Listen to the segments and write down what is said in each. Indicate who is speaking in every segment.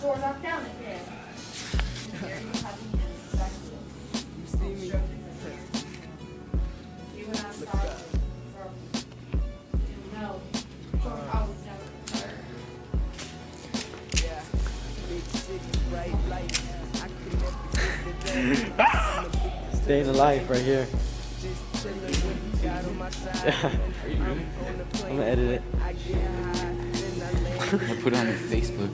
Speaker 1: door knocked down again. There you have the insect.
Speaker 2: You see me?
Speaker 1: You and I started from, you know, I was never tired.
Speaker 2: Yeah. Big city, bright lights. I can never get the
Speaker 3: Staying alive right here.
Speaker 2: Just chilling with God on my side.
Speaker 3: I'm gonna edit it.
Speaker 2: I get high, then I lay
Speaker 4: I put it on Facebook.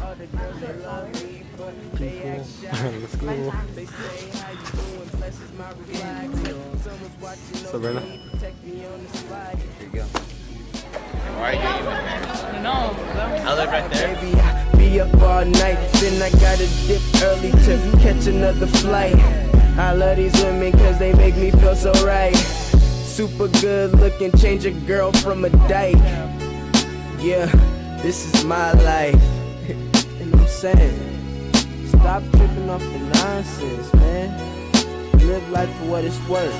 Speaker 2: all the girls that love me, but they act shy.
Speaker 3: Let's go.
Speaker 2: They say how you doing, blesses my reply. Someone's watching
Speaker 3: So, Brenna?
Speaker 2: over me, protect me on the slide.
Speaker 4: Here you go. Why are you doing it, man?
Speaker 5: No,
Speaker 4: I live right there.
Speaker 2: Baby, I be up all night, then I gotta dip early to catch another flight. I love these women cause they make me feel so right. Super good looking, change a girl from a dyke. Yeah, this is my life. And I'm saying, stop tripping off the nonsense, man. Live life for what it's worth.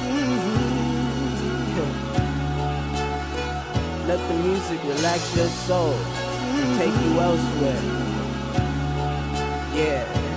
Speaker 2: Let the music relax your soul and take you elsewhere. Yeah.